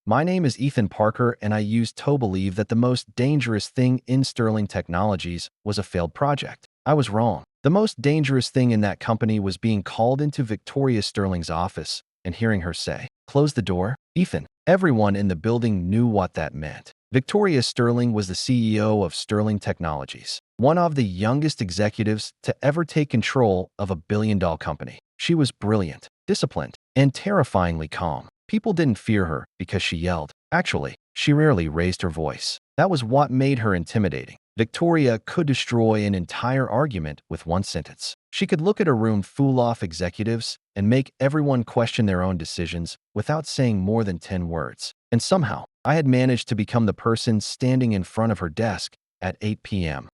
My name is Ethan Parker, and I used to believe that the most dangerous thing in Sterling Technologies was a failed project. I was wrong. The most dangerous thing in that company was being called into Victoria Sterling's office and hearing her say, "Close the door, Ethan." Everyone in the building knew what that meant. Victoria Sterling was the CEO of Sterling Technologies, one of the youngest executives to ever take control of a billion-dollar company. She was brilliant, disciplined, and terrifyingly calm. People didn't fear her because she yelled. Actually, she rarely raised her voice. That was what made her intimidating. Victoria could destroy an entire argument with one sentence. She could look at a room full of executives and make everyone question their own decisions without saying more than 10 words. And somehow, I had managed to become the person standing in front of her desk at 8 p.m.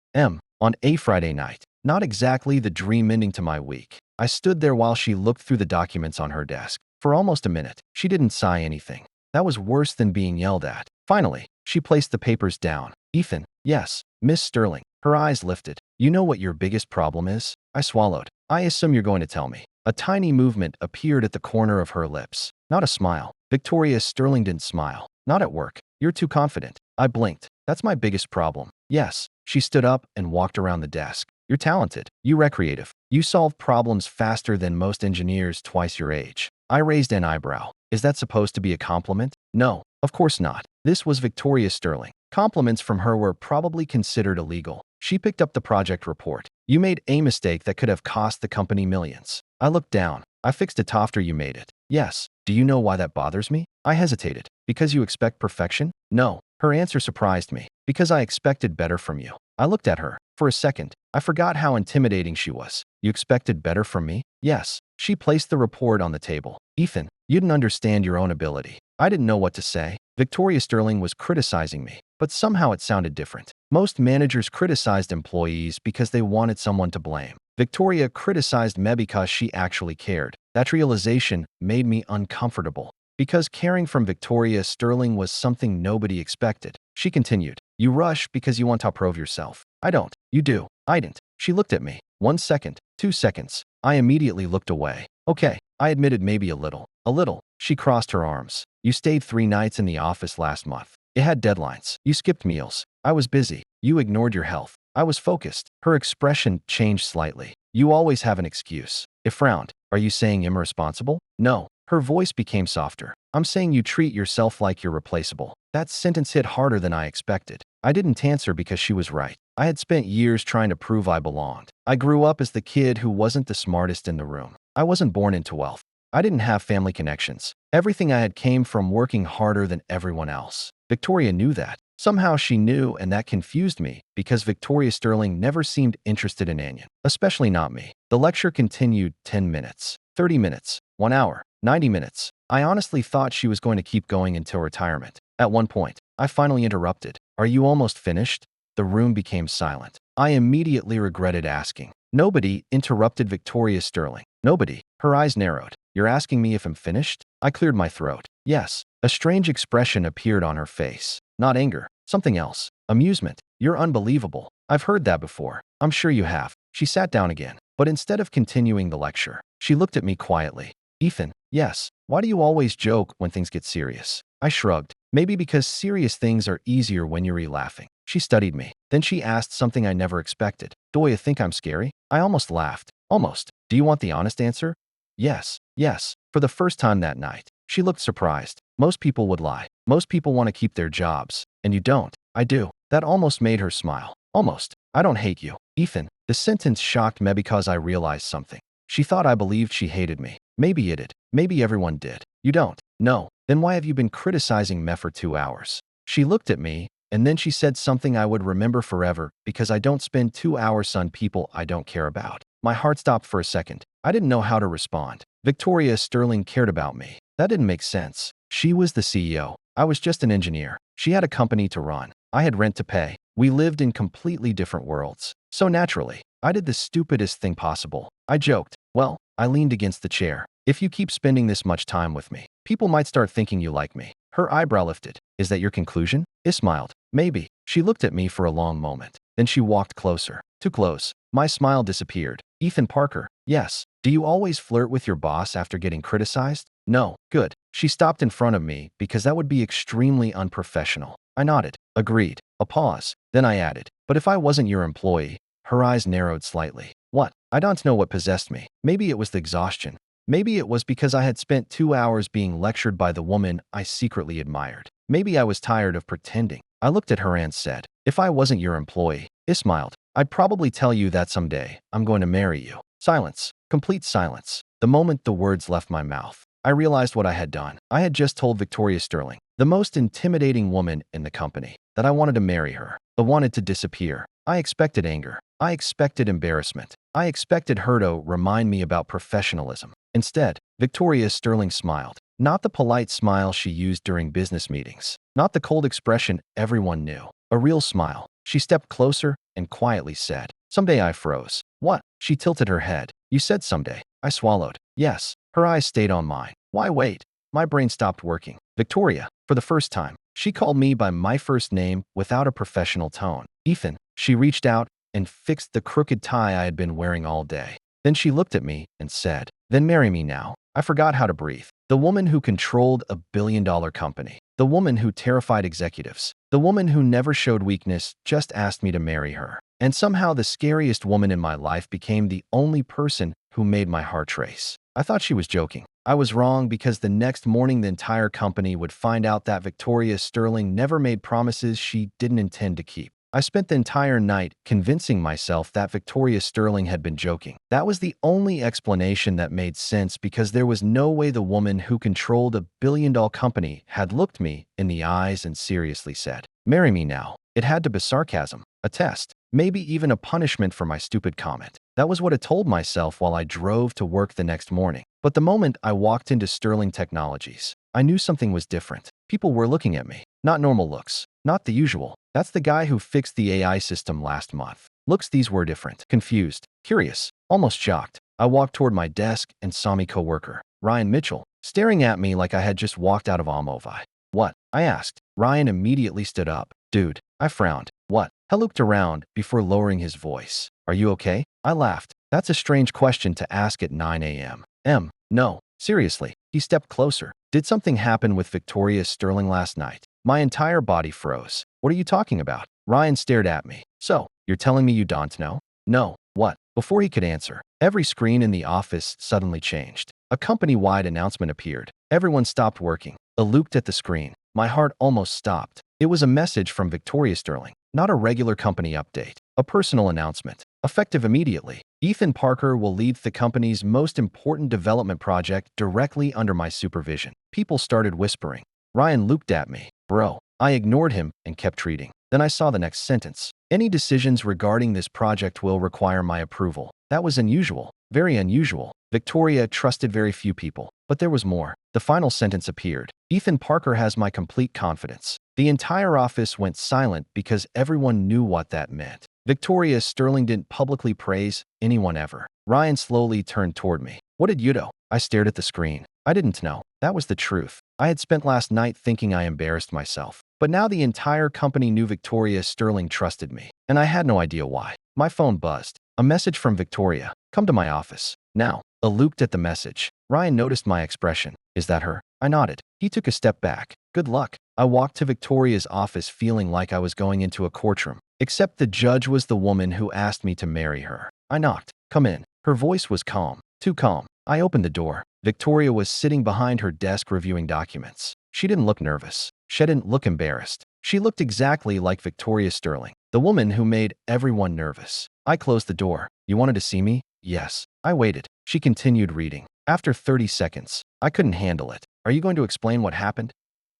on a Friday night. Not exactly the dream ending to my week. I stood there while she looked through the documents on her desk. For almost a minute, she didn't say anything. That was worse than being yelled at. Finally, she placed the papers down. "Ethan." "Yes, Miss Sterling." Her eyes lifted. "You know what your biggest problem is?" I swallowed. "I assume you're going to tell me." A tiny movement appeared at the corner of her lips. Not a smile. Victoria Sterling didn't smile. "Not at work. You're too confident." I blinked. "That's my biggest problem." "Yes." She stood up and walked around the desk. "You're talented. You're creative. You solve problems faster than most engineers twice your age." I raised an eyebrow. Is that supposed to be a compliment? No, of course not. This was Victoria Sterling. Compliments from her were probably considered illegal. She picked up the project report. "You made a mistake that could have cost the company millions." I looked down. "I fixed it after you made it." "Yes." "Do you know why that bothers me?" I hesitated. "Because you expect perfection?" "No." Her answer surprised me. "Because I expected better from you." I looked at her. For a second, I forgot how intimidating she was. "You expected better from me?" "Yes." She placed the report on the table. "Ethan, you didn't understand your own ability." I didn't know what to say. Victoria Sterling was criticizing me, but somehow it sounded different. Most managers criticized employees because they wanted someone to blame. Victoria criticized me because she actually cared. That realization made me uncomfortable, because caring from Victoria Sterling was something nobody expected. She continued, "You rush because you want to prove yourself." "I don't." "You do." "I didn't." She looked at me. 1 second, 2 seconds. I immediately looked away. "Okay." I admitted, "Maybe a little." "A little." She crossed her arms. "You stayed 3 nights in the office last month. It had deadlines. You skipped meals." "I was busy." "You ignored your health." "I was focused." Her expression changed slightly. "You always have an excuse." It frowned. "Are you saying I'm irresponsible?" "No." Her voice became softer. "I'm saying you treat yourself like you're replaceable." That sentence hit harder than I expected. I didn't answer because she was right. I had spent years trying to prove I belonged. I grew up as the kid who wasn't the smartest in the room. I wasn't born into wealth. I didn't have family connections. Everything I had came from working harder than everyone else. Victoria knew that. Somehow she knew, and that confused me, because Victoria Sterling never seemed interested in Anya, especially not me. The lecture continued 10 minutes, 30 minutes, 1 hour, 90 minutes. I honestly thought she was going to keep going until retirement. At one point, I finally interrupted. "Are you almost finished?" The room became silent. I immediately regretted asking. "Nobody," interrupted Victoria Sterling. "Nobody." Her eyes narrowed. "You're asking me if I'm finished?" I cleared my throat. "Yes." A strange expression appeared on her face. Not anger. Something else. Amusement. "You're unbelievable." "I've heard that before." "I'm sure you have." She sat down again. But instead of continuing the lecture, she looked at me quietly. "Ethan." "Yes." "Why do you always joke when things get serious?" I shrugged. "Maybe because serious things are easier when you're laughing." She studied me. Then she asked something I never expected. "Do you think I'm scary?" I almost laughed. "Almost." "Do you want the honest answer?" "Yes." "Yes." For the first time that night, she looked surprised. "Most people would lie. Most people want to keep their jobs. And you don't." "I do." That almost made her smile. "Almost." "I don't hate you, Ethan." The sentence shocked me because I realized something. She thought I believed she hated me. Maybe it did. Maybe everyone did. "You don't." "No." "Then why have you been criticizing me for 2 hours?" She looked at me, and then she said something I would remember forever, "Because I don't spend 2 hours on people I don't care about." My heart stopped for a second. I didn't know how to respond. Victoria Sterling cared about me. That didn't make sense. She was the CEO. I was just an engineer. She had a company to run. I had rent to pay. We lived in completely different worlds. So naturally, I did the stupidest thing possible. I joked. "Well," I leaned against the chair, "if you keep spending this much time with me, people might start thinking you like me." Her eyebrow lifted. "Is that your conclusion?" I smiled. "Maybe." She looked at me for a long moment. Then she walked closer. Too close. My smile disappeared. "Ethan Parker." "Yes." "Do you always flirt with your boss after getting criticized?" No. Good. She stopped in front of me because that would be extremely unprofessional. I nodded. Agreed. A pause. Then I added, but if I wasn't your employee. Her eyes narrowed slightly. What? I don't know what possessed me. Maybe it was the exhaustion. Maybe it was because I had spent 2 hours being lectured by the woman I secretly admired. Maybe I was tired of pretending. I looked at her and said, if I wasn't your employee. I smiled. I'd probably tell you that someday. I'm going to marry you. Silence. Complete silence. The moment the words left my mouth, I realized what I had done. I had just told Victoria Sterling, the most intimidating woman in the company, that I wanted to marry her. I wanted to disappear. I expected anger. I expected embarrassment. I expected her to remind me about professionalism. Instead, Victoria Sterling smiled. Not the polite smile she used during business meetings. Not the cold expression everyone knew. A real smile. She stepped closer and quietly said, someday. I froze. What? She tilted her head. You said someday. I swallowed. Yes. Her eyes stayed on mine. Why wait? My brain stopped working. Victoria. For the first time, she called me by my first name without a professional tone. Ethan. She reached out and fixed the crooked tie I had been wearing all day. Then she looked at me and said, then marry me now. I forgot how to breathe. The woman who controlled a billion-dollar company. The woman who terrified executives. The woman who never showed weakness just asked me to marry her. And somehow the scariest woman in my life became the only person who made my heart race. I thought she was joking. I was wrong because the next morning the entire company would find out that Victoria Sterling never made promises she didn't intend to keep. I spent the entire night convincing myself that Victoria Sterling had been joking. That was the only explanation that made sense because there was no way the woman who controlled a billion-dollar company had looked me in the eyes and seriously said, marry me now. It had to be sarcasm, a test, maybe even a punishment for my stupid comment. That was what I told myself while I drove to work the next morning. But the moment I walked into Sterling Technologies, I knew something was different. People were looking at me. Not normal looks. Not the usual. That's the guy who fixed the AI system last month. Looks these were different. Confused. Curious. Almost shocked. I walked toward my desk and saw my coworker, Ryan Mitchell, staring at me like I had just walked out of a movie. What? I asked. Ryan immediately stood up. Dude. I frowned. What? I looked around before lowering his voice. Are you okay? I laughed. That's a strange question to ask at 9 a.m. No. Seriously. He stepped closer. Did something happen with Victoria Sterling last night? My entire body froze. What are you talking about? Ryan stared at me. So, you're telling me you don't know? No. What? Before he could answer, every screen in the office suddenly changed. A company-wide announcement appeared. Everyone stopped working. I looked at the screen. My heart almost stopped. It was a message from Victoria Sterling, not a regular company update. A personal announcement. Effective immediately. Ethan Parker will lead the company's most important development project directly under my supervision. People started whispering. Ryan looked at me. Bro. I ignored him and kept reading. Then I saw the next sentence. Any decisions regarding this project will require my approval. That was unusual. Very unusual. Victoria trusted very few people. But there was more. The final sentence appeared. Ethan Parker has my complete confidence. The entire office went silent because everyone knew what that meant. Victoria Sterling didn't publicly praise anyone ever. Ryan slowly turned toward me. What did you do? I stared at the screen. I didn't know. That was the truth. I had spent last night thinking I embarrassed myself. But now the entire company knew Victoria Sterling trusted me. And I had no idea why. My phone buzzed. A message from Victoria. Come to my office. Now. I looked at the message. Ryan noticed my expression. Is that her? I nodded. He took a step back. Good luck. I walked to Victoria's office feeling like I was going into a courtroom. Except the judge was the woman who asked me to marry her. I knocked. Come in. Her voice was calm. Too calm. I opened the door. Victoria was sitting behind her desk reviewing documents. She didn't look nervous. She didn't look embarrassed. She looked exactly like Victoria Sterling, the woman who made everyone nervous. I closed the door. You wanted to see me? Yes. I waited. She continued reading. After 30 seconds, I couldn't handle it. Are you going to explain what happened?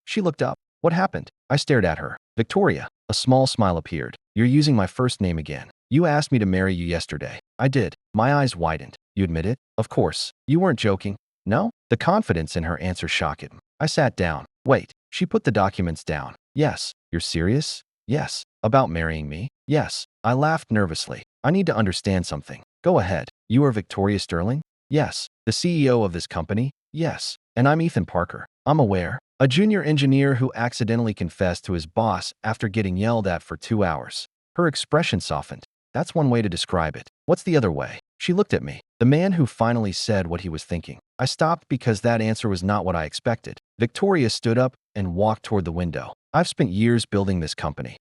She looked up. What happened? I stared at her. Victoria. A small smile appeared. You're using my first name again. You asked me to marry you yesterday. I did. My eyes widened. You admit it? Of course. You weren't joking. No? The confidence in her answer shocked him. I sat down. Wait. She put the documents down. Yes. You're serious? Yes. About marrying me? Yes. I laughed nervously. I need to understand something. Go ahead. You are Victoria Sterling? Yes. The CEO of this company? Yes. And I'm Ethan Parker. I'm aware. A junior engineer who accidentally confessed to his boss after getting yelled at for 2 hours. Her expression softened. That's one way to describe it. What's the other way? She looked at me. The man who finally said what he was thinking. I stopped because that answer was not what I expected. Victoria stood up and walked toward the window. I've spent years building this company.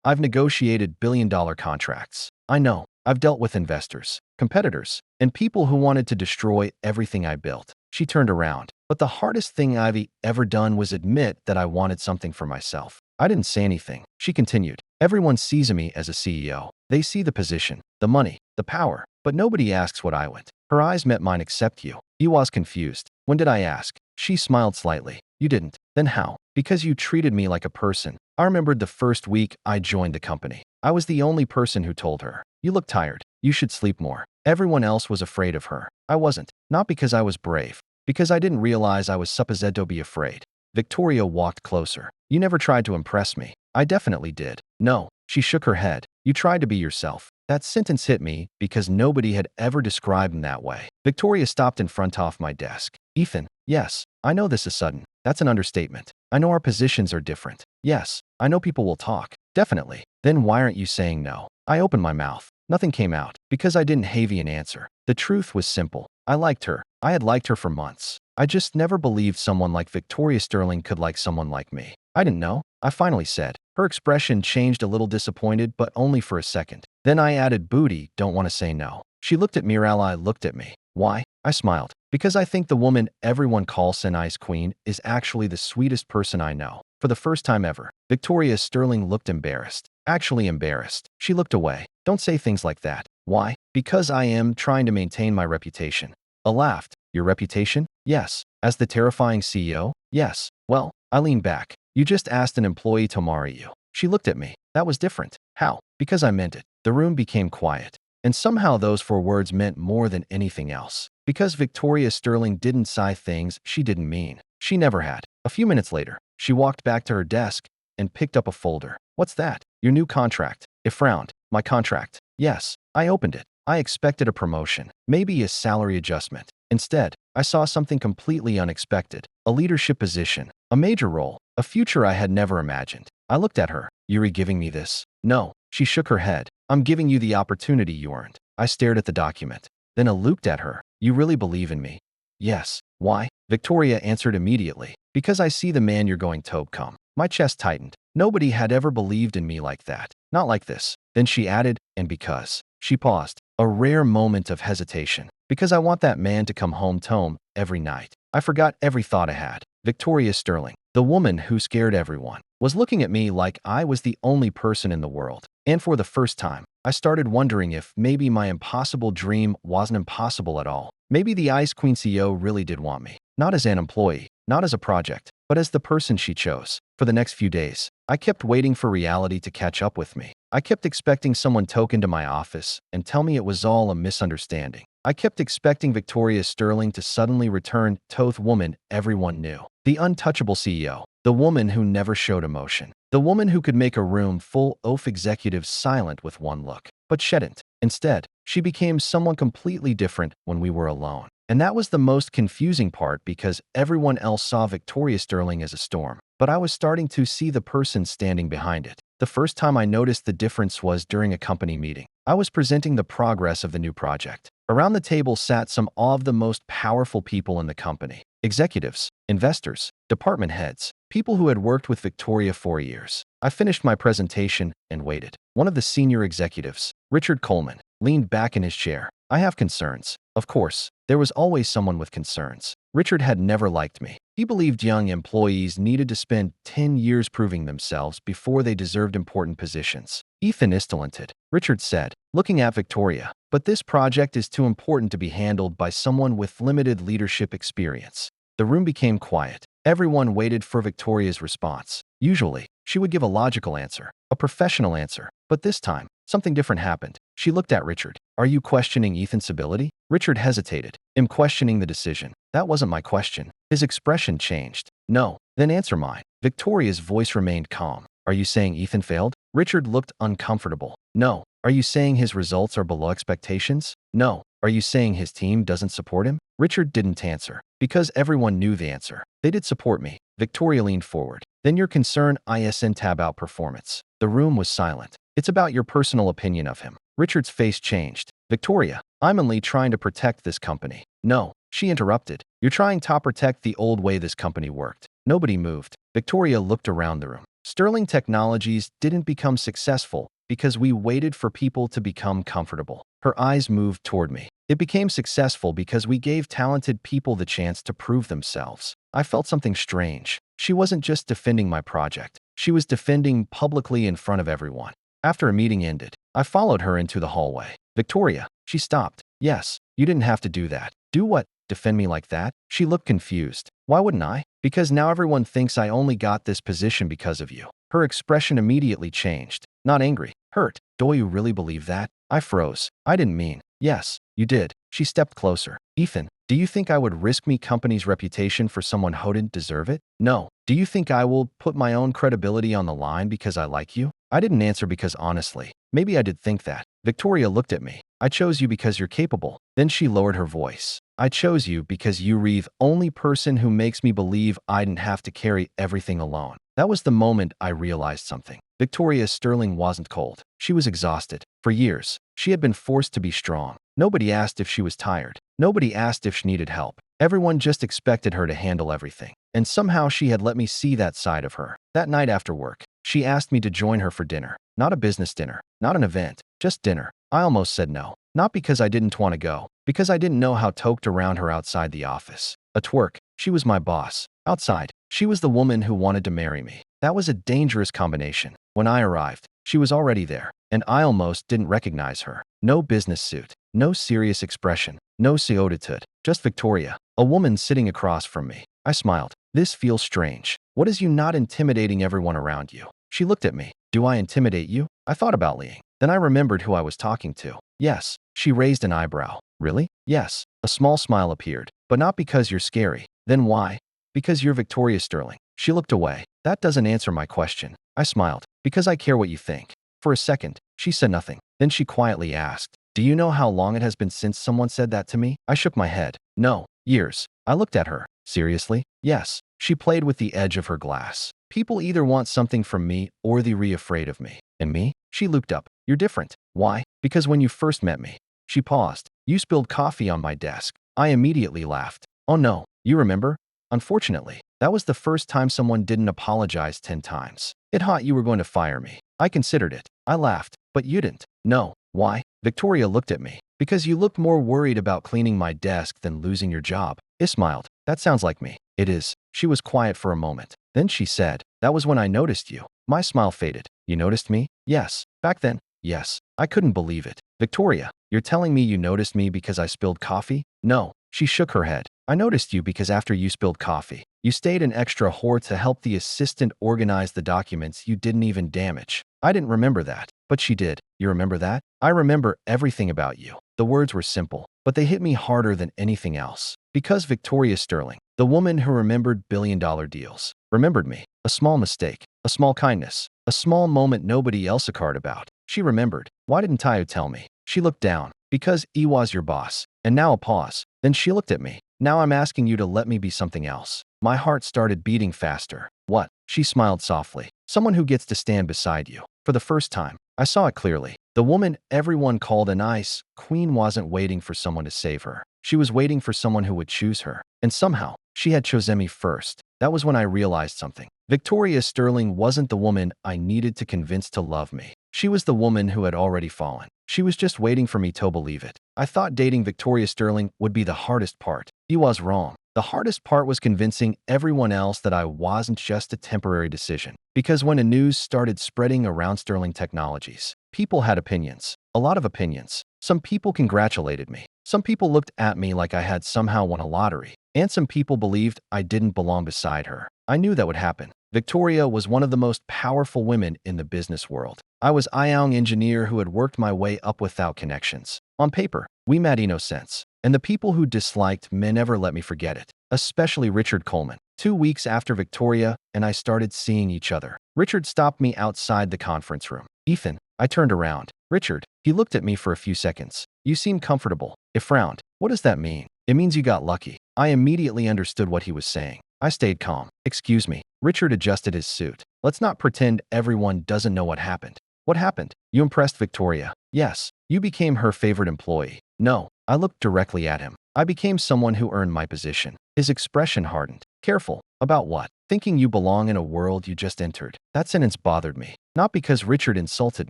I've negotiated billion-dollar contracts. I know. I've dealt with investors, competitors, and people who wanted to destroy everything I built. She turned around. But the hardest thing I've ever done was admit that I wanted something for myself. I didn't say anything. She continued. Everyone sees me as a CEO. They see the position, the money, the power, but nobody asks what I want. Her eyes met mine except you. You was confused. When did I ask? She smiled slightly. You didn't. Then how? Because you treated me like a person. I remembered the first week I joined the company. I was the only person who told her, you look tired. You should sleep more. Everyone else was afraid of her. I wasn't. Not because I was brave. Because I didn't realize I was supposed to be afraid. Victoria walked closer. You never tried to impress me. I definitely did. No. She shook her head. You tried to be yourself. That sentence hit me because nobody had ever described him that way. Victoria stopped in front of my desk. Ethan, yes, I know this is sudden. That's an understatement. I know our positions are different. Yes, I know people will talk. Definitely. Then why aren't you saying no? I opened my mouth. Nothing came out because I didn't have an answer. The truth was simple. I liked her. I had liked her for months. I just never believed someone like Victoria Sterling could like someone like me. I didn't know. I finally said. Her expression changed a little disappointed, but only for a second. Then I added, booty, don't want to say no. She looked at me. Ally looked at me. Why? I smiled. Because I think the woman everyone calls an ice queen is actually the sweetest person I know. For the first time ever, Victoria Sterling looked embarrassed. Actually embarrassed. She looked away. Don't say things like that. Why? Because I am trying to maintain my reputation. I laughed. Your reputation? Yes. As the terrifying CEO? Yes. Well, I leaned back. You just asked an employee to marry you. She looked at me. That was different. How? Because I meant it. The room became quiet. And somehow those 4 words meant more than anything else. Because Victoria Sterling didn't say things she didn't mean. She never had. A few minutes later, she walked back to her desk and picked up a folder. What's that? Your new contract. It frowned. My contract. Yes. I opened it. I expected a promotion. Maybe a salary adjustment. Instead, I saw something completely unexpected. A leadership position. A major role. A future I had never imagined. I looked at her. You're giving me this? No. She shook her head. I'm giving you the opportunity you earned. I stared at the document. Then I looked at her. You really believe in me? Yes. Why? Victoria answered immediately. Because I see the man you're going to become. My chest tightened. Nobody had ever believed in me like that. Not like this. Then she added, and because. She paused. A rare moment of hesitation. Because I want that man to come home every night. I forgot every thought I had. Victoria Sterling, the woman who scared everyone, was looking at me like I was the only person in the world. And for the first time, I started wondering if maybe my impossible dream wasn't impossible at all. Maybe the Ice Queen CEO really did want me. Not as an employee, not as a project, but as the person she chose. For the next few days, I kept waiting for reality to catch up with me. I kept expecting someone to walk into my office and tell me it was all a misunderstanding. I kept expecting Victoria Sterling to suddenly return to the woman everyone knew. The untouchable CEO. The woman who never showed emotion. The woman who could make a room full of executives silent with one look. But she didn't. Instead, she became someone completely different when we were alone. And that was the most confusing part because everyone else saw Victoria Sterling as a storm. But I was starting to see the person standing behind it. The first time I noticed the difference was during a company meeting. I was presenting the progress of the new project. Around the table sat some of the most powerful people in the company. Executives, investors, department heads, people who had worked with Victoria for years. I finished my presentation and waited. One of the senior executives, Richard Coleman, leaned back in his chair. I have concerns. Of course, there was always someone with concerns. Richard had never liked me. He believed young employees needed to spend 10 years proving themselves before they deserved important positions. Ethan is talented, Richard said, looking at Victoria. But this project is too important to be handled by someone with limited leadership experience. The room became quiet. Everyone waited for Victoria's response. Usually, she would give a logical answer, a professional answer. But this time, something different happened. She looked at Richard. Are you questioning Ethan's ability? Richard hesitated. I'm questioning the decision. That wasn't my question. His expression changed. No. Then answer mine. Victoria's voice remained calm. Are you saying Ethan failed? Richard looked uncomfortable. No. Are you saying his results are below expectations? No. Are you saying his team doesn't support him? Richard didn't answer. Because everyone knew the answer. They did support me. Victoria leaned forward. Then your concern isn't about performance. The room was silent. It's about your personal opinion of him. Richard's face changed. Victoria, I'm only trying to protect this company. No, she interrupted. You're trying to protect the old way this company worked. Nobody moved. Victoria looked around the room. Sterling Technologies didn't become successful because we waited for people to become comfortable. Her eyes moved toward me. It became successful because we gave talented people the chance to prove themselves. I felt something strange. She wasn't just defending my project. She was defending publicly in front of everyone. After a meeting ended, I followed her into the hallway. Victoria, she stopped. Yes, you didn't have to do that. Do what? Defend me like that? She looked confused. Why wouldn't I? Because now everyone thinks I only got this position because of you. Her expression immediately changed. Not angry, hurt. Do you really believe that? I froze. I didn't mean. Yes, you did. She stepped closer. Ethan, do you think I would risk me company's reputation for someone who didn't deserve it? No. Do you think I will put my own credibility on the line because I like you? I didn't answer because honestly, maybe I did think that. Victoria looked at me. I chose you because you're capable. Then she lowered her voice. I chose you because you're the only person who makes me believe I didn't have to carry everything alone. That was the moment I realized something. Victoria Sterling wasn't cold. She was exhausted. For years, she had been forced to be strong. Nobody asked if she was tired. Nobody asked if she needed help. Everyone just expected her to handle everything. And somehow she had let me see that side of her. That night after work, she asked me to join her for dinner. Not a business dinner, not an event, just dinner. I almost said no. Not because I didn't want to go, because I didn't know how toked around her outside the office. At work, she was my boss. Outside, she was the woman who wanted to marry me. That was a dangerous combination. When I arrived, she was already there, and I almost didn't recognize her. No business suit, no serious expression, no attitude, just Victoria, a woman sitting across from me. I smiled. This feels strange. What is you not intimidating everyone around you? She looked at me. Do I intimidate you? I thought about leaving. Then I remembered who I was talking to. Yes. She raised an eyebrow. Really? Yes. A small smile appeared. But not because you're scary. Then why? Because you're Victoria Sterling. She looked away. That doesn't answer my question. I smiled. Because I care what you think. For a second, she said nothing. Then she quietly asked, do you know how long it has been since someone said that to me? I shook my head. No. Years. I looked at her. Seriously? Yes. She played with the edge of her glass. People either want something from me or they're afraid of me. And me? She looked up. You're different. Why? Because when you first met me. She paused. You spilled coffee on my desk. I immediately laughed. Oh no. You remember? Unfortunately, that was the first time someone didn't apologize 10 times. It thought you were going to fire me. I considered it. I laughed. But you didn't. No. Why? Victoria looked at me. Because you looked more worried about cleaning my desk than losing your job. I smiled. That sounds like me. It is. She was quiet for a moment. Then she said, that was when I noticed you. My smile faded. You noticed me? Yes. Back then? Yes. I couldn't believe it. Victoria, you're telling me you noticed me because I spilled coffee? No. She shook her head. I noticed you because after you spilled coffee, you stayed an extra hour to help the assistant organize the documents you didn't even damage. I didn't remember that, but she did. You remember that? I remember everything about you. The words were simple, but they hit me harder than anything else. Because Victoria Sterling, the woman who remembered billion-dollar deals, remembered me. A small mistake, a small kindness, a small moment nobody else cared about. She remembered. Why didn't Tayo tell me? She looked down. Because he was your boss. And now a pause. Then she looked at me. Now I'm asking you to let me be something else. My heart started beating faster. What? She smiled softly. Someone who gets to stand beside you. For the first time, I saw it clearly. The woman everyone called a nice queen wasn't waiting for someone to save her. She was waiting for someone who would choose her. And somehow, she had chosen me first. That was when I realized something. Victoria Sterling wasn't the woman I needed to convince to love me. She was the woman who had already fallen. She was just waiting for me to believe it. I thought dating Victoria Sterling would be the hardest part. He was wrong. The hardest part was convincing everyone else that I wasn't just a temporary decision. Because when the news started spreading around Sterling Technologies, people had opinions. A lot of opinions. Some people congratulated me. Some people looked at me like I had somehow won a lottery. And some people believed I didn't belong beside her. I knew that would happen. Victoria was one of the most powerful women in the business world. I was a young engineer who had worked my way up without connections. On paper, we made no sense. And the people who disliked me never let me forget it. Especially Richard Coleman. 2 weeks after Victoria and I started seeing each other, Richard stopped me outside the conference room. Ethan, I turned around. Richard, he looked at me for a few seconds. You seem comfortable. He frowned. What does that mean? It means you got lucky. I immediately understood what he was saying. I stayed calm. Excuse me. Richard adjusted his suit. Let's not pretend everyone doesn't know what happened. What happened? You impressed Victoria. Yes. You became her favorite employee. No. I looked directly at him. I became someone who earned my position. His expression hardened. Careful. About what? Thinking you belong in a world you just entered. That sentence bothered me. Not because Richard insulted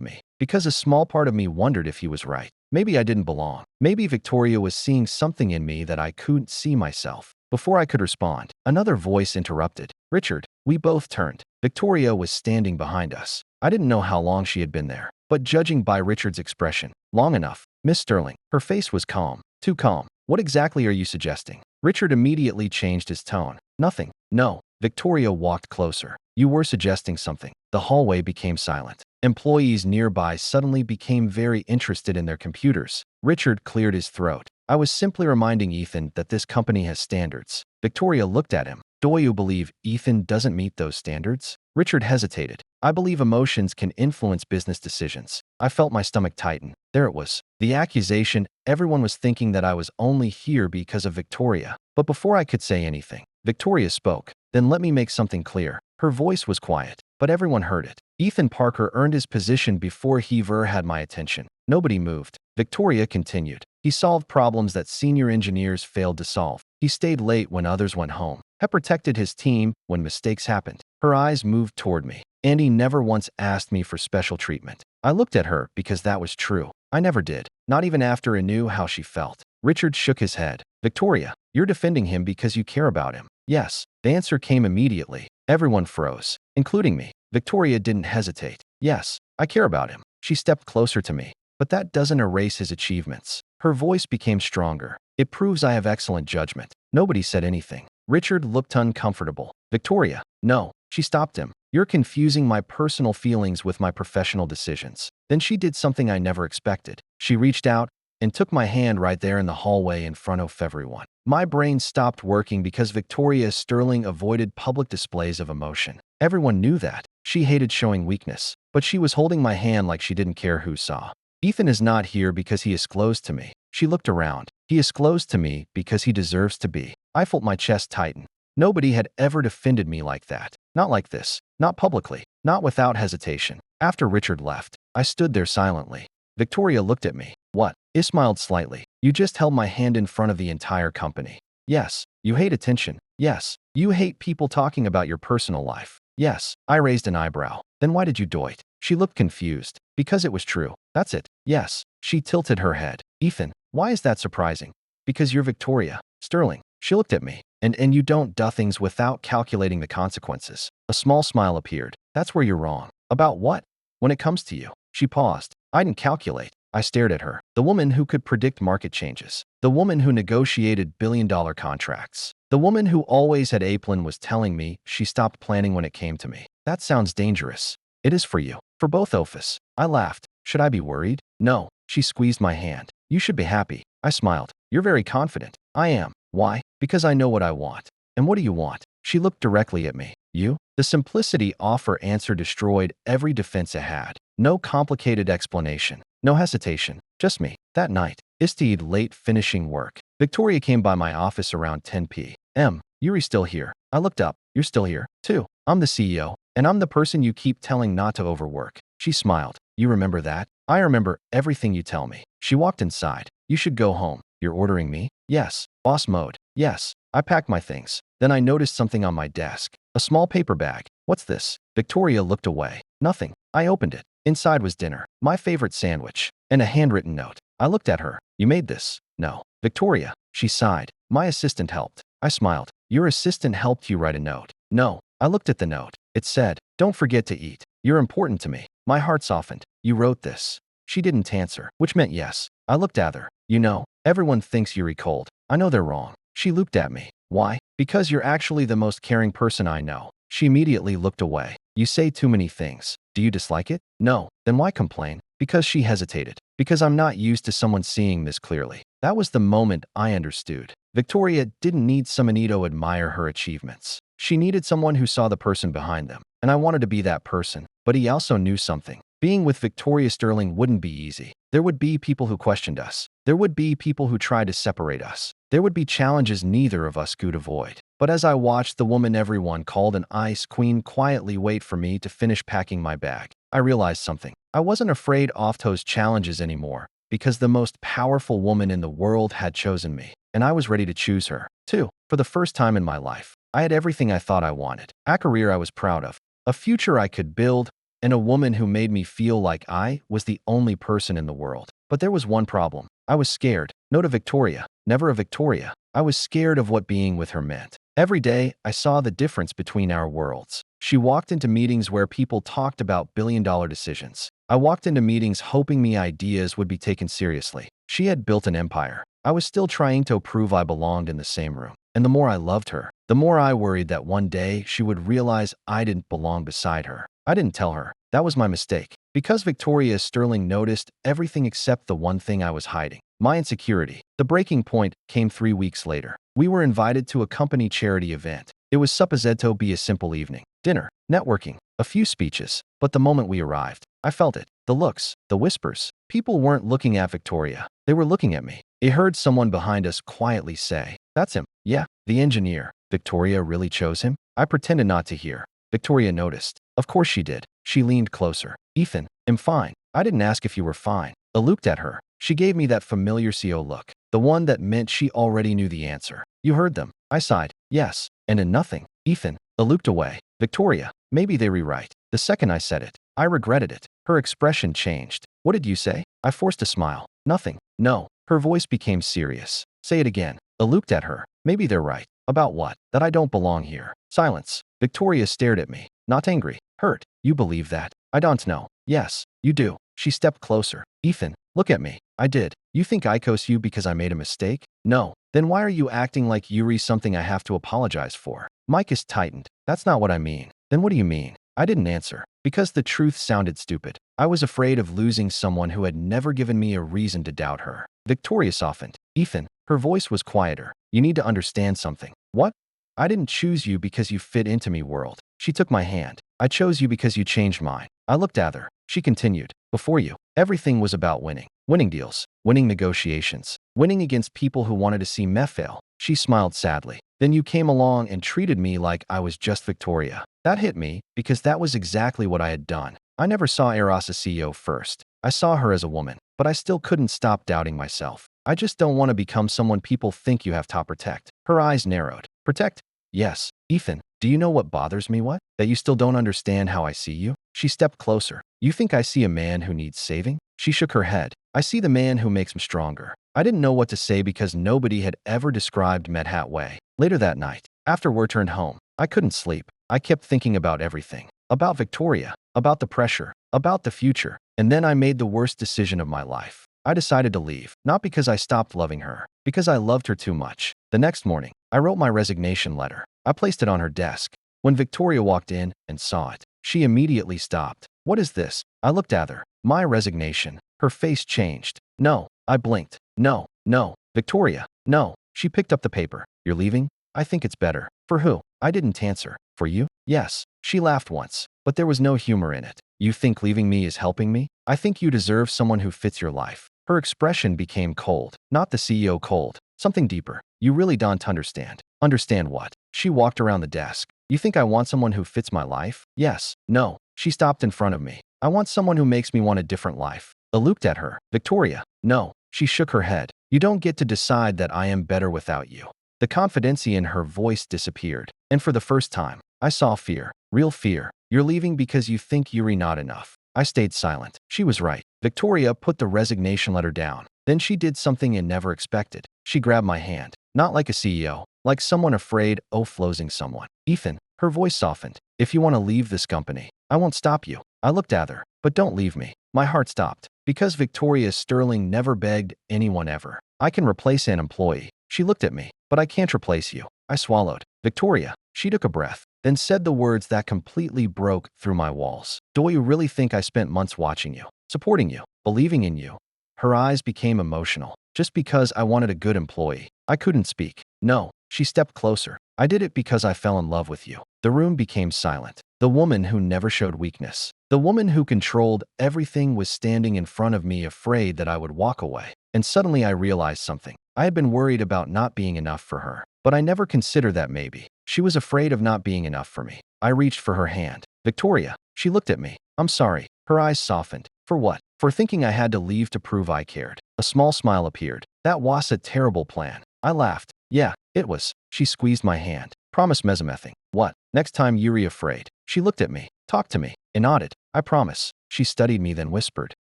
me. Because a small part of me wondered if he was right. Maybe I didn't belong. Maybe Victoria was seeing something in me that I couldn't see myself. Before I could respond, another voice interrupted. Richard. We both turned. Victoria was standing behind us. I didn't know how long she had been there, but judging by Richard's expression, long enough. Miss Sterling. Her face was calm. Too calm. What exactly are you suggesting? Richard immediately changed his tone. Nothing. No. Victoria walked closer. You were suggesting something. The hallway became silent. Employees nearby suddenly became very interested in their computers. Richard cleared his throat. I was simply reminding Ethan that this company has standards. Victoria looked at him. Do you believe Ethan doesn't meet those standards? Richard hesitated. I believe emotions can influence business decisions. I felt my stomach tighten. There it was. The accusation. Everyone was thinking that I was only here because of Victoria. But before I could say anything, Victoria spoke. Then let me make something clear. Her voice was quiet, but everyone heard it. Ethan Parker earned his position before he ever had my attention. Nobody moved. Victoria continued. He solved problems that senior engineers failed to solve. He stayed late when others went home. He protected his team when mistakes happened. Her eyes moved toward me. And he never once asked me for special treatment. I looked at her because that was true. I never did. Not even after I knew how she felt. Richard shook his head. Victoria, you're defending him because you care about him. Yes. The answer came immediately. Everyone froze, including me. Victoria didn't hesitate. Yes, I care about him. She stepped closer to me. But that doesn't erase his achievements. Her voice became stronger. It proves I have excellent judgment. Nobody said anything. Richard looked uncomfortable. Victoria, no. She stopped him. You're confusing my personal feelings with my professional decisions. Then she did something I never expected. She reached out and took my hand right there in the hallway in front of everyone. My brain stopped working because Victoria Sterling avoided public displays of emotion. Everyone knew that. She hated showing weakness, but she was holding my hand like she didn't care who saw. Ethan is not here because he is close to me. She looked around. He is close to me because he deserves to be. I felt my chest tighten. Nobody had ever defended me like that. Not like this. Not publicly. Not without hesitation. After Richard left, I stood there silently. Victoria looked at me. What? I smiled slightly. You just held my hand in front of the entire company. Yes. You hate attention. Yes. You hate people talking about your personal life. Yes. I raised an eyebrow. Then why did you do it? She looked confused. Because it was true. That's it. Yes. She tilted her head. Ethan, why is that surprising? Because you're Victoria Sterling. She looked at me. And you don't do things without calculating the consequences. A small smile appeared. That's where you're wrong. About what? When it comes to you. She paused. I didn't calculate. I stared at her. The woman who could predict market changes. The woman who negotiated billion-dollar contracts. The woman who always had a plan was telling me she stopped planning when it came to me. That sounds dangerous. It is for you. For both of us. I laughed. Should I be worried? No. She squeezed my hand. You should be happy. I smiled. You're very confident. I am. Why? Because I know what I want. And what do you want? She looked directly at me. You? The simplicity offer answer destroyed every defense I had. No complicated explanation. No hesitation. Just me. That night, I stayed late finishing work. Victoria came by my office around 10 p.m. Yuri's still here. I looked up. You're still here, too. I'm the CEO, and I'm the person you keep telling not to overwork. She smiled. You remember that? I remember everything you tell me. She walked inside. You should go home. You're ordering me? Yes. Boss mode. Yes. I packed my things. Then I noticed something on my desk. A small paper bag. What's this? Victoria looked away. Nothing. I opened it. Inside was dinner, my favorite sandwich, and a handwritten note. I looked at her. You made this? No. Victoria. She sighed. My assistant helped. I smiled. Your assistant helped you write a note? No. I looked at the note. It said, don't forget to eat. You're important to me. My heart softened. You wrote this. She didn't answer, which meant yes. I looked at her. You know, everyone thinks you're cold. I know they're wrong. She looked at me. Why? Because you're actually the most caring person I know. She immediately looked away. You say too many things. Do you dislike it? No. Then why complain? Because she hesitated. Because I'm not used to someone seeing this clearly. That was the moment I understood. Victoria didn't need someone to admire her achievements. She needed someone who saw the person behind them. And I wanted to be that person. But he also knew something. Being with Victoria Sterling wouldn't be easy. There would be people who questioned us. There would be people who tried to separate us. There would be challenges neither of us could avoid. But as I watched the woman everyone called an ice queen quietly wait for me to finish packing my bag, I realized something. I wasn't afraid of those challenges anymore, because the most powerful woman in the world had chosen me, and I was ready to choose her, too. For the first time in my life, I had everything I thought I wanted, a career I was proud of, a future I could build, and a woman who made me feel like I was the only person in the world. But there was one problem. I was scared. No to Victoria. Never a Victoria. I was scared of what being with her meant. Every day, I saw the difference between our worlds. She walked into meetings where people talked about billion-dollar decisions. I walked into meetings hoping my ideas would be taken seriously. She had built an empire. I was still trying to prove I belonged in the same room. And the more I loved her, the more I worried that one day she would realize I didn't belong beside her. I didn't tell her. That was my mistake. Because Victoria Sterling noticed everything except the one thing I was hiding. My insecurity. The breaking point came 3 weeks later. We were invited to a company charity event. It was supposed to be a simple evening. Dinner, networking, a few speeches. But the moment we arrived, I felt it. The looks, the whispers. People weren't looking at Victoria. They were looking at me. I heard someone behind us quietly say, "That's him." Yeah, the engineer. Victoria really chose him? I pretended not to hear. Victoria noticed. Of course she did. She leaned closer. "Ethan, I'm fine." I didn't ask if you were fine. I looked at her. She gave me that familiar CO look. The one that meant she already knew the answer. "You heard them." I sighed. "Yes." And in nothing. "Ethan." I looked away. "Victoria, maybe they rewrite." The second I said it, I regretted it. Her expression changed. "What did you say?" I forced a smile. "Nothing." "No." Her voice became serious. "Say it again." I looked at her. "Maybe they're right." "About what?" "That I don't belong here." Silence. Victoria stared at me. Not angry. Hurt. "You believe that?" "I don't know." "Yes, you do." She stepped closer. "Ethan, look at me." I did. "You think I chose you because I made a mistake?" "No." "Then why are you acting like you're something I have to apologize for?" Micah's tightened. "That's not what I mean." "Then what do you mean?" I didn't answer. Because the truth sounded stupid. I was afraid of losing someone who had never given me a reason to doubt her. Victoria softened. "Ethan." Her voice was quieter. "You need to understand something." "What?" "I didn't choose you because you fit into me world." She took my hand. "I chose you because you changed mine." I looked at her. She continued. "Before you, everything was about winning. Winning deals, winning negotiations, winning against people who wanted to see me fail." She smiled sadly. "Then you came along and treated me like I was just Victoria." That hit me because that was exactly what I had done. I never saw her as a CEO first. I saw her as a woman, but I still couldn't stop doubting myself. I just don't want to become someone people think you have to protect. Her eyes narrowed. "Protect?" "Yes." "Ethan, do you know what bothers me? What? That you still don't understand how I see you?" She stepped closer. "You think I see a man who needs saving?" She shook her head. "I see the man who makes him stronger." I didn't know what to say because nobody had ever described me that way. Later that night, after we returned home, I couldn't sleep. I kept thinking about everything. About Victoria, about the pressure, about the future. And then I made the worst decision of my life. I decided to leave, not because I stopped loving her, because I loved her too much. The next morning, I wrote my resignation letter. I placed it on her desk. When Victoria walked in and saw it, she immediately stopped. "What is this?" I looked at her. "My resignation." Her face changed. "No." I blinked. "No, no, Victoria, no." She picked up the paper. "You're leaving?" "I think it's better." "For who?" I didn't answer. "For you?" "Yes." She laughed once, but there was no humor in it. "You think leaving me is helping me?" "I think you deserve someone who fits your life." Her expression became cold. Not the CEO cold. Something deeper. "You really don't understand." "Understand what?" She walked around the desk. "You think I want someone who fits my life?" "Yes." "No." She stopped in front of me. "I want someone who makes me want a different life." I looked at her. "Victoria." "No." She shook her head. "You don't get to decide that I am better without you." The confidence in her voice disappeared. And for the first time, I saw fear. Real fear. "You're leaving because you think you're not enough." I stayed silent. She was right. Victoria put the resignation letter down. Then she did something I never expected. She grabbed my hand. Not like a CEO. Like someone afraid of losing someone. "Ethan." Her voice softened. "If you want to leave this company, I won't stop you." I looked at her. "But don't leave me." My heart stopped. Because Victoria Sterling never begged anyone ever. "I can replace an employee." She looked at me. "But I can't replace you." I swallowed. "Victoria." She took a breath, then said the words that completely broke through my walls. "Do you really think I spent months watching you, supporting you, believing in you?" Her eyes became emotional. "Just because I wanted a good employee." I couldn't speak. "No." She stepped closer. "I did it because I fell in love with you." The room became silent. The woman who never showed weakness, the woman who controlled everything, was standing in front of me, afraid that I would walk away. And suddenly I realized something. I had been worried about not being enough for her, but I never considered that maybe she was afraid of not being enough for me. I reached for her hand. "Victoria." She looked at me. "I'm sorry." Her eyes softened. "For what?" for thinking I had to leave to prove I cared. A small smile appeared. That was a terrible plan. I laughed. Yeah, it was. She squeezed my hand. Promise mesomething. What? Next time you're afraid. She looked at me. Talk to me. And nodded. I promise. She studied me then whispered.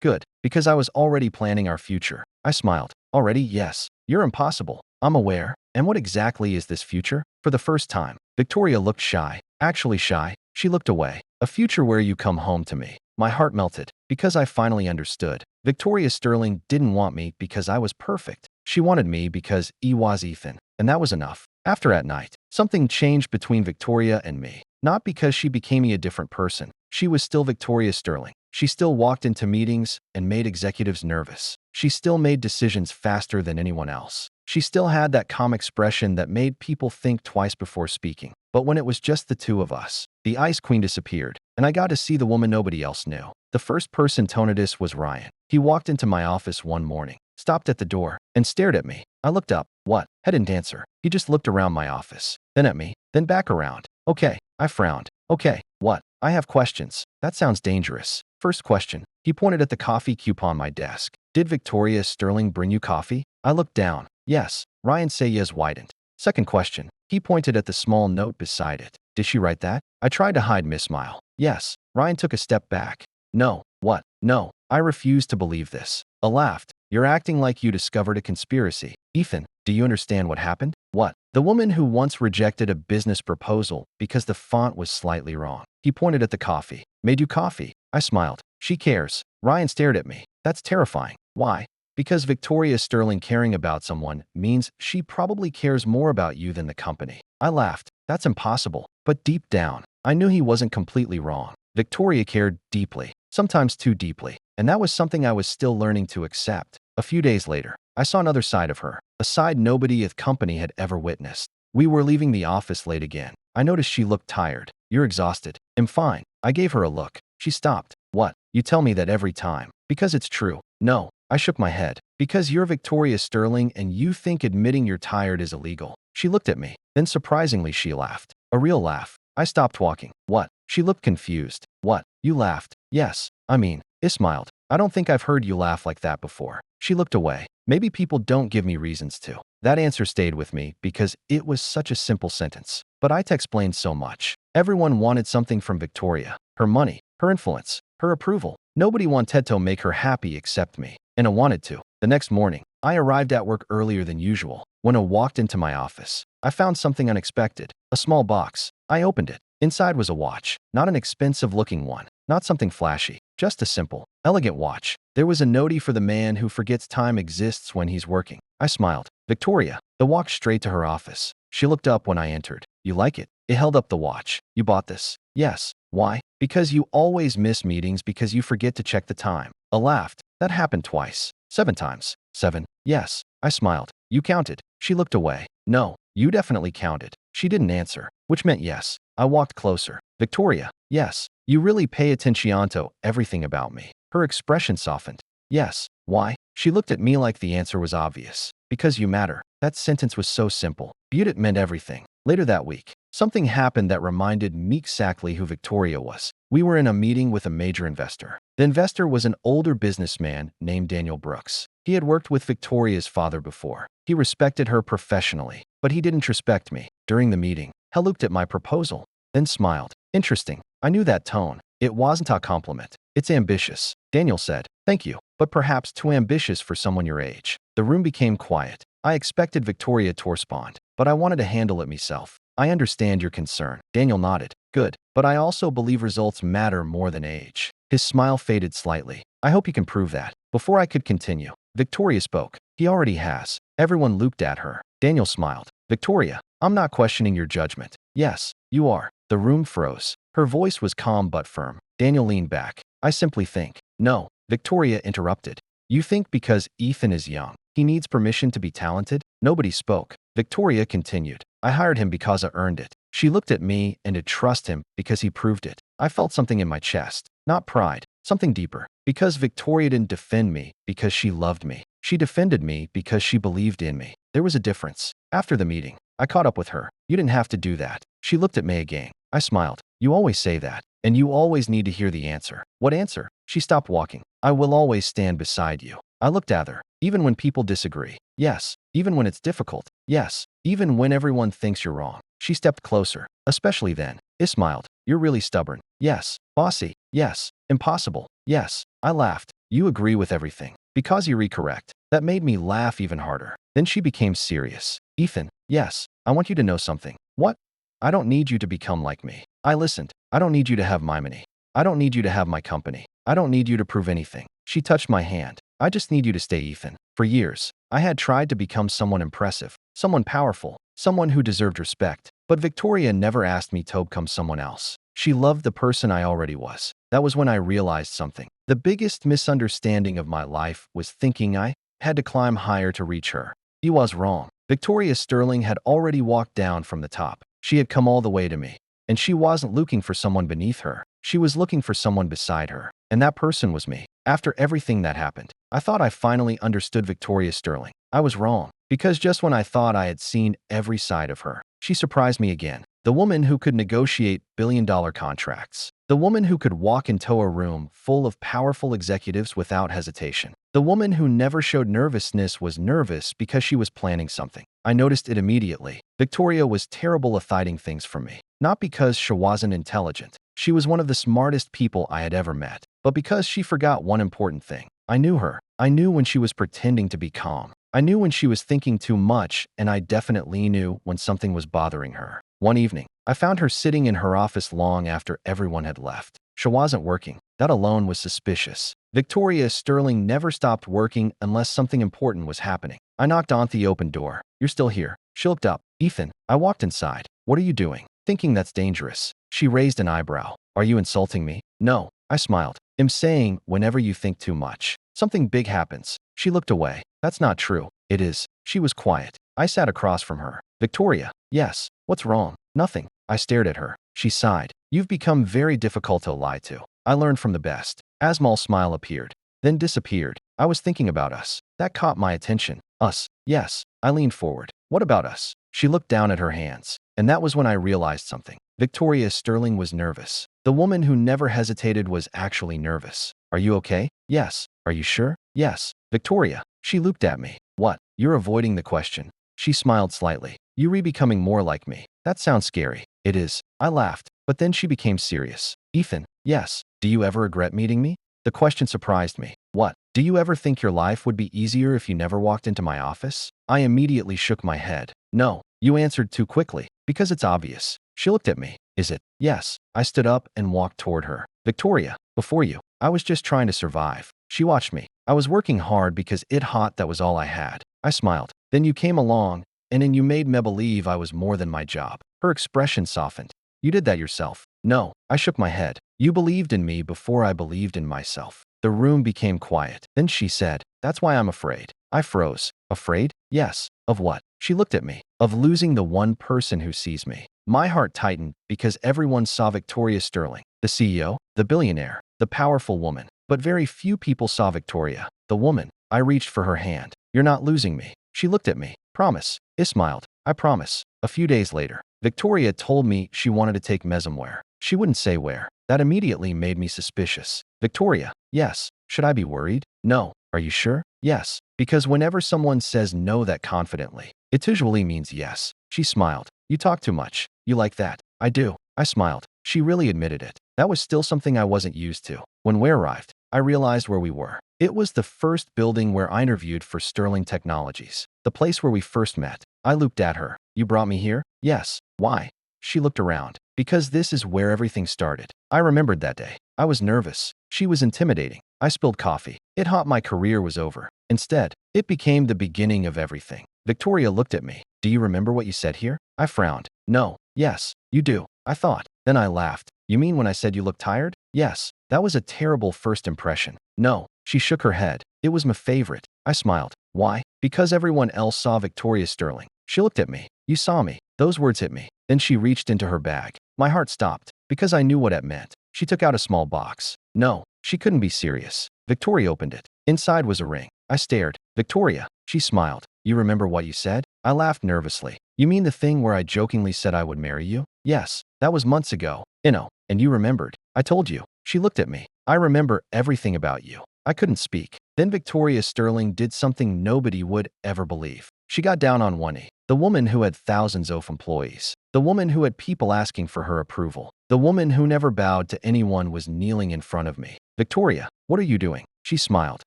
Good. Because I was already planning our future. I smiled. Already? Yes. You're impossible. I'm aware. And what exactly is this future? For the first time, Victoria looked shy. Actually shy. She looked away. A future where you come home to me. My heart melted because I finally understood. Victoria Sterling didn't want me because I was perfect. She wanted me because he was Ethan. And that was enough. After at night, something changed between Victoria and me. Not because she became a different person. She was still Victoria Sterling. She still walked into meetings and made executives nervous. She still made decisions faster than anyone else. She still had that calm expression that made people think twice before speaking. But when it was just the two of us, the Ice Queen disappeared, and I got to see the woman nobody else knew. The first person to notice was Ryan. He walked into my office one morning, stopped at the door, and stared at me. I looked up. What? I didn't answer. He just looked around my office, then at me, then back around. Okay. I frowned. Okay. What? I have questions. That sounds dangerous. First question. He pointed at the coffee cup on my desk. Did Victoria Sterling bring you coffee? I looked down. Yes. Ryan's eyes widened. Second question. He pointed at the small note beside it. Did she write that? I tried to hide my smile. Yes. Ryan took a step back. No. What? No. I refused to believe this. I laughed. You're acting like you discovered a conspiracy. Ethan, do you understand what happened? What? The woman who once rejected a business proposal because the font was slightly wrong. He pointed at the coffee. Made you coffee. I smiled. She cares. Ryan stared at me. That's terrifying. Why? Because Victoria Sterling caring about someone means she probably cares more about you than the company. I laughed. That's impossible. But deep down, I knew he wasn't completely wrong. Victoria cared deeply, sometimes too deeply, and that was something I was still learning to accept. A few days later, I saw another side of her, a side nobody at the company had ever witnessed. We were leaving the office late again. I noticed she looked tired. You're exhausted. I'm fine. I gave her a look. She stopped. What? You tell me that every time. Because it's true. No. I shook my head. Because you're Victoria Sterling and you think admitting you're tired is illegal. She looked at me. Then surprisingly she laughed. A real laugh. I stopped walking. What? She looked confused. What? You laughed? Yes. I smiled. I don't think I've heard you laugh like that before. She looked away. Maybe people don't give me reasons to. That answer stayed with me because it was such a simple sentence. But I'd explained so much. Everyone wanted something from Victoria. Her money, her influence, her approval. Nobody wanted to make her happy except me. And I wanted to. The next morning, I arrived at work earlier than usual. When I walked into my office, I found something unexpected. A small box. I opened it. Inside was a watch. Not an expensive-looking one. Not something flashy. Just a simple, elegant watch. There was a note for the man who forgets time exists when he's working. I smiled. Victoria. I walked straight to her office. She looked up when I entered. You like it? It held up the watch. You bought this? Yes. Why? Because you always miss meetings because you forget to check the time. I laughed. That happened twice. 7 times. 7. Yes. I smiled. You counted. She looked away. No. You definitely counted. She didn't answer, which meant yes. I walked closer. Victoria. Yes. You really pay attention to everything about me. Her expression softened. Yes. Why? She looked at me like the answer was obvious. Because you matter. That sentence was so simple. But it meant everything. Later that week, something happened that reminded me exactly who Victoria was. We were in a meeting with a major investor. The investor was an older businessman named Daniel Brooks. He had worked with Victoria's father before. He respected her professionally, but he didn't respect me. During the meeting, he looked at my proposal, then smiled. Interesting. I knew that tone. It wasn't a compliment. It's ambitious. Daniel said, thank you, but perhaps too ambitious for someone your age. The room became quiet. I expected Victoria to respond, but I wanted to handle it myself. I understand your concern. Daniel nodded. Good, but I also believe results matter more than age. His smile faded slightly. I hope you can prove that. Before I could continue, Victoria spoke. He already has. Everyone looked at her. Daniel smiled. Victoria, I'm not questioning your judgment. Yes, you are. The room froze. Her voice was calm but firm. Daniel leaned back. I simply think. No, Victoria interrupted. You think because Ethan is young, he needs permission to be talented? Nobody spoke. Victoria continued. I hired him because I earned it. She looked at me and to trust him because he proved it. I felt something in my chest. Not pride. Something deeper. Because Victoria didn't defend me because she loved me. She defended me because she believed in me. There was a difference. After the meeting, I caught up with her. You didn't have to do that. She looked at me again. I smiled. You always say that. And you always need to hear the answer. What answer? She stopped walking. I will always stand beside you. I looked at her. Even when people disagree. Yes. Even when it's difficult. Yes. Even when everyone thinks you're wrong. She stepped closer. Especially then. I smiled. You're really stubborn. Yes. Bossy. Yes. Impossible. Yes. I laughed. You agree with everything. Because you're correct. That made me laugh even harder. Then she became serious. Ethan. Yes. I want you to know something. What? I don't need you to become like me. I listened. I don't need you to have my money. I don't need you to have my company. I don't need you to prove anything. She touched my hand. I just need you to stay, Ethan. For years, I had tried to become someone impressive, someone powerful, someone who deserved respect. But Victoria never asked me to become someone else. She loved the person I already was. That was when I realized something. The biggest misunderstanding of my life was thinking I had to climb higher to reach her. He was wrong. Victoria Sterling had already walked down from the top. She had come all the way to me. And she wasn't looking for someone beneath her. She was looking for someone beside her. And that person was me. After everything that happened, I thought I finally understood Victoria Sterling. I was wrong. Because just when I thought I had seen every side of her, she surprised me again. The woman who could negotiate billion-dollar contracts. The woman who could walk into a room full of powerful executives without hesitation. The woman who never showed nervousness was nervous because she was planning something. I noticed it immediately. Victoria was terrible at hiding things from me. Not because she wasn't intelligent. She was one of the smartest people I had ever met. But because she forgot one important thing. I knew her. I knew when she was pretending to be calm. I knew when she was thinking too much, and I definitely knew when something was bothering her. One evening, I found her sitting in her office long after everyone had left. She wasn't working. That alone was suspicious. Victoria Sterling never stopped working unless something important was happening. I knocked on the open door. You're still here. She looked up. Ethan. I walked inside. What are you doing? Thinking that's dangerous. She raised an eyebrow. Are you insulting me? No. I smiled. I'm saying whenever you think too much, something big happens. She looked away. That's not true. It is. She was quiet. I sat across from her. Victoria. Yes. What's wrong? Nothing. I stared at her. She sighed. You've become very difficult to lie to. I learned from the best. Asmal's smile appeared, then disappeared. I was thinking about us. That caught my attention. Us. Yes. I leaned forward. What about us? She looked down at her hands. And that was when I realized something. Victoria Sterling was nervous. The woman who never hesitated was actually nervous. Are you okay? Yes. Are you sure? Yes. Victoria. She looked at me. What? You're avoiding the question. She smiled slightly. You're becoming more like me. That sounds scary. It is. I laughed. But then she became serious. Ethan. Yes. Do you ever regret meeting me? The question surprised me. What? Do you ever think your life would be easier if you never walked into my office? I immediately shook my head. No. You answered too quickly. Because it's obvious. She looked at me. Is it? Yes. I stood up and walked toward her. Victoria. Before you. I was just trying to survive. She watched me. I was working hard because that was all I had. I smiled. Then you came along, and then you made me believe I was more than my job. Her expression softened. You did that yourself. No. I shook my head. You believed in me before I believed in myself. The room became quiet. Then she said, that's why I'm afraid. I froze. Afraid? Yes. Of what? She looked at me. Of losing the one person who sees me. My heart tightened because everyone saw Victoria Sterling, the CEO, the billionaire, the powerful woman. But very few people saw Victoria, the woman. I reached for her hand. You're not losing me. She looked at me. Promise. I smiled. I promise. A few days later, Victoria told me she wanted to take me somewhere. She wouldn't say where. That immediately made me suspicious. Victoria. Yes. Should I be worried? No. Are you sure? Yes. Because whenever someone says no that confidently, it usually means yes. She smiled. You talk too much. You like that? I do. I smiled. She really admitted it. That was still something I wasn't used to. When we arrived, I realized where we were. It was the first building where I interviewed for Sterling Technologies. The place where we first met. I looked at her. You brought me here? Yes. Why? She looked around. Because this is where everything started. I remembered that day. I was nervous. She was intimidating. I spilled coffee. It thought my career was over. Instead, it became the beginning of everything. Victoria looked at me. Do you remember what you said here? I frowned. No. Yes. You do. I thought. Then I laughed. You mean when I said you looked tired? Yes. That was a terrible first impression. No. She shook her head. It was my favorite. I smiled. Why? Because everyone else saw Victoria Sterling. She looked at me. You saw me. Those words hit me. Then she reached into her bag. My heart stopped. Because I knew what it meant. She took out a small box. No. She couldn't be serious. Victoria opened it. Inside was a ring. I stared. Victoria. She smiled. You remember what you said? I laughed nervously. You mean the thing where I jokingly said I would marry you? Yes. That was months ago. And you remembered. I told you. She looked at me. I remember everything about you. I couldn't speak. Then Victoria Sterling did something nobody would ever believe. She got down on one knee. The woman who had thousands of employees. The woman who had people asking for her approval. The woman who never bowed to anyone was kneeling in front of me. Victoria, what are you doing? She smiled.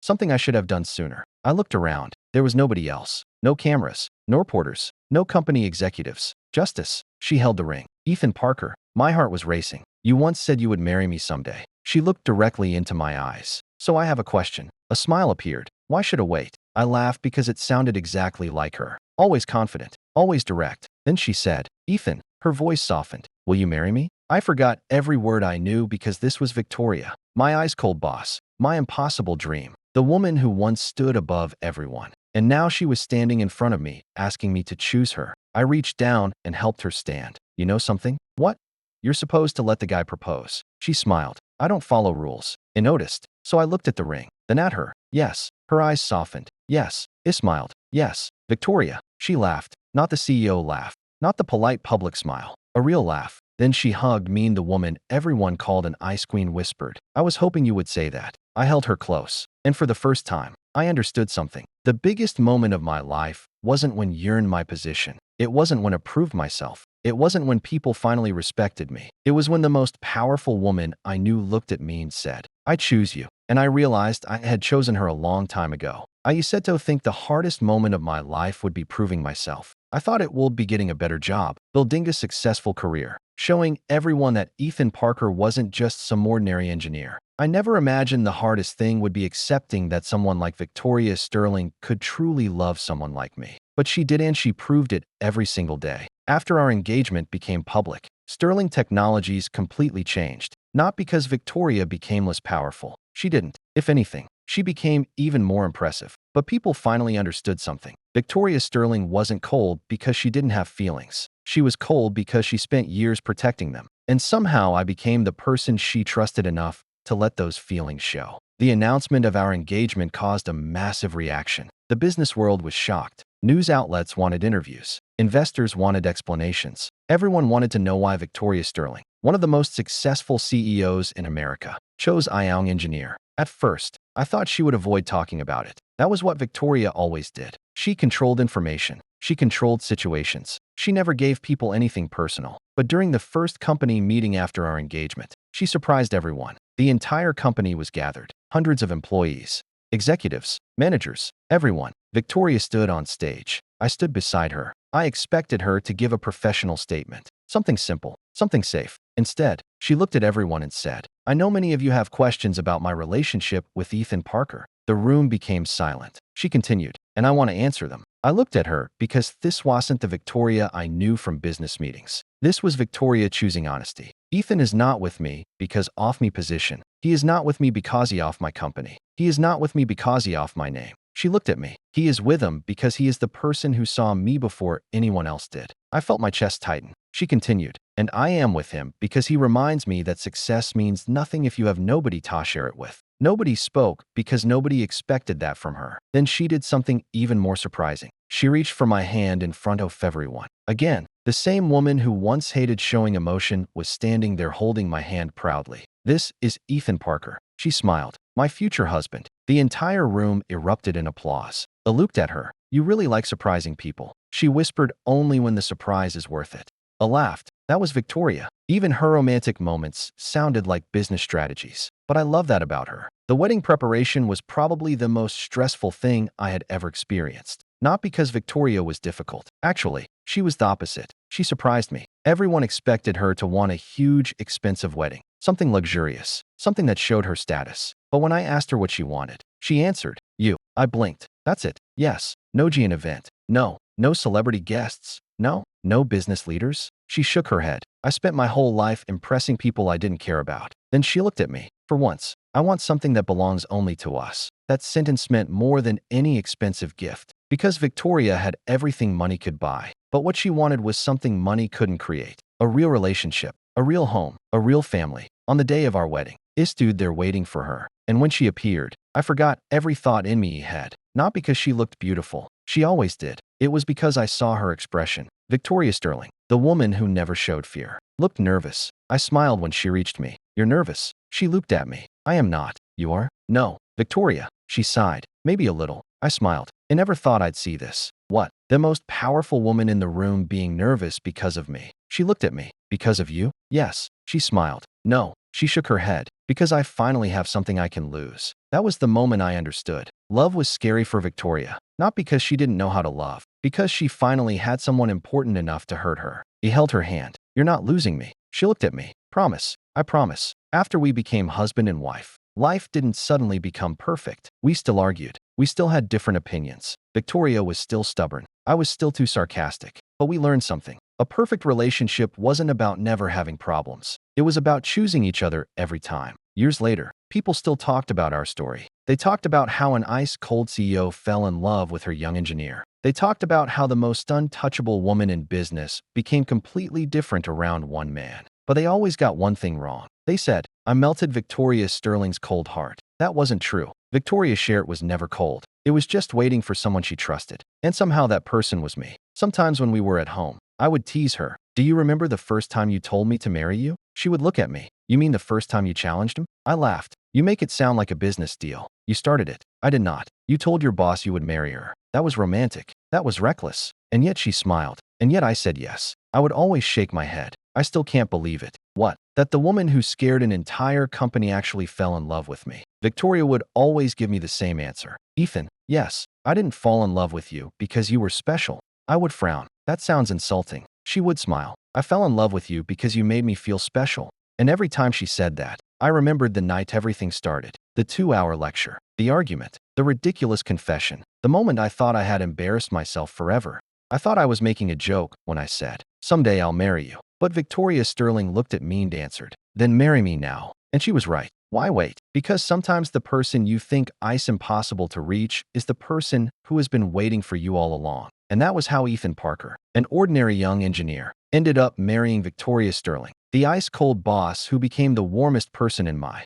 Something I should have done sooner. I looked around. There was nobody else. No cameras. No reporters. No company executives. Justice. She held the ring. Ethan Parker. My heart was racing. You once said you would marry me someday. She looked directly into my eyes. So I have a question. A smile appeared. Why should I wait? I laughed because it sounded exactly like her. Always confident. Always direct. Then she said, Ethan. Her voice softened. Will you marry me? I forgot every word I knew because this was Victoria. My ice-cold boss. My impossible dream. The woman who once stood above everyone. And now she was standing in front of me, asking me to choose her. I reached down and helped her stand. You know something? What? You're supposed to let the guy propose. She smiled. I don't follow rules. I noticed. So I looked at the ring. Then at her. Yes. Her eyes softened. Yes. I smiled. Yes. Victoria. She laughed. Not the CEO laugh. Not the polite public smile. A real laugh. Then she hugged me and the woman everyone called an ice queen whispered. I was hoping you would say that. I held her close. And for the first time, I understood something. The biggest moment of my life wasn't when you're in my position. It wasn't when I proved myself. It wasn't when people finally respected me. It was when the most powerful woman I knew looked at me and said, I choose you. And I realized I had chosen her a long time ago. I used to think the hardest moment of my life would be proving myself. I thought it would be getting a better job, building a successful career, showing everyone that Ethan Parker wasn't just some ordinary engineer. I never imagined the hardest thing would be accepting that someone like Victoria Sterling could truly love someone like me. But she did, and she proved it every single day. After our engagement became public, Sterling Technologies completely changed. Not because Victoria became less powerful. She didn't. If anything, she became even more impressive. But people finally understood something. Victoria Sterling wasn't cold because she didn't have feelings. She was cold because she spent years protecting them. And somehow I became the person she trusted enough to let those feelings show. The announcement of our engagement caused a massive reaction. The business world was shocked. News outlets wanted interviews. Investors wanted explanations. Everyone wanted to know why Victoria Sterling, one of the most successful CEOs in America, chose a young engineer. At first, I thought she would avoid talking about it. That was what Victoria always did. She controlled information. She controlled situations. She never gave people anything personal. But during the first company meeting after our engagement, she surprised everyone. The entire company was gathered. Hundreds of employees, executives, managers, everyone. Victoria stood on stage. I stood beside her. I expected her to give a professional statement. Something simple, something safe. Instead, she looked at everyone and said, I know many of you have questions about my relationship with Ethan Parker. The room became silent. She continued, and I want to answer them. I looked at her because this wasn't the Victoria I knew from business meetings. This was Victoria choosing honesty. Ethan is not with me because off me position. He is not with me because he off my company. He is not with me because he off my name. She looked at me. He is with him because he is the person who saw me before anyone else did. I felt my chest tighten. She continued, and I am with him because he reminds me that success means nothing if you have nobody to share it with. Nobody spoke because nobody expected that from her. Then she did something even more surprising. She reached for my hand in front of everyone. Again, the same woman who once hated showing emotion was standing there holding my hand proudly. This is Ethan Parker. She smiled. My future husband. The entire room erupted in applause. I looked at her. You really like surprising people. She whispered, only when the surprise is worth it. I laughed. That was Victoria. Even her romantic moments sounded like business strategies. But I love that about her. The wedding preparation was probably the most stressful thing I had ever experienced. Not because Victoria was difficult. Actually, she was the opposite. She surprised me. Everyone expected her to want a huge, expensive wedding. Something luxurious. Something that showed her status. But when I asked her what she wanted, she answered, you. I blinked. That's it. Yes. No Gian event. No. No celebrity guests. No. No business leaders. She shook her head. I spent my whole life impressing people I didn't care about. Then she looked at me. For once, I want something that belongs only to us. That sentence meant more than any expensive gift. Because Victoria had everything money could buy. But what she wanted was something money couldn't create. A real relationship. A real home. A real family. On the day of our wedding, I stood there waiting for her. And when she appeared, I forgot every thought in me had. Not because she looked beautiful. She always did. It was because I saw her expression. Victoria Sterling, the woman who never showed fear, looked nervous. I smiled when she reached me. You're nervous? She looked at me. I am not. You are? No. Victoria. She sighed. Maybe a little. I smiled. I never thought I'd see this. What? The most powerful woman in the room being nervous because of me. She looked at me. Because of you? Yes. She smiled. No. She shook her head. Because I finally have something I can lose. That was the moment I understood. Love was scary for Victoria. Not because she didn't know how to love. Because she finally had someone important enough to hurt her. He held her hand. You're not losing me. She looked at me. Promise. I promise. After we became husband and wife, life didn't suddenly become perfect. We still argued. We still had different opinions. Victoria was still stubborn. I was still too sarcastic. But we learned something. A perfect relationship wasn't about never having problems. It was about choosing each other every time. Years later, people still talked about our story. They talked about how an ice-cold CEO fell in love with her young engineer. They talked about how the most untouchable woman in business became completely different around one man. But they always got one thing wrong. They said, I melted Victoria Sterling's cold heart. That wasn't true. Victoria Sheret was never cold. It was just waiting for someone she trusted. And somehow that person was me. Sometimes when we were at home, I would tease her. Do you remember the first time you told me to marry you? She would look at me. You mean the first time you challenged him? I laughed. You make it sound like a business deal. You started it. I did not. You told your boss you would marry her. That was romantic. That was reckless. And yet she smiled. And yet I said yes. I would always shake my head. I still can't believe it. What? That the woman who scared an entire company actually fell in love with me. Victoria would always give me the same answer. Ethan, yes, I didn't fall in love with you because you were special. I would frown. That sounds insulting. She would smile. I fell in love with you because you made me feel special. And every time she said that, I remembered the night everything started. The 2-hour lecture. The argument. The ridiculous confession. The moment I thought I had embarrassed myself forever. I thought I was making a joke when I said, someday I'll marry you. But Victoria Sterling looked at me and answered, then marry me now. And she was right. Why wait? Because sometimes the person you think is impossible to reach is the person who has been waiting for you all along. And that was how Ethan Parker, an ordinary young engineer, ended up marrying Victoria Sterling, the ice-cold boss who became the warmest person in my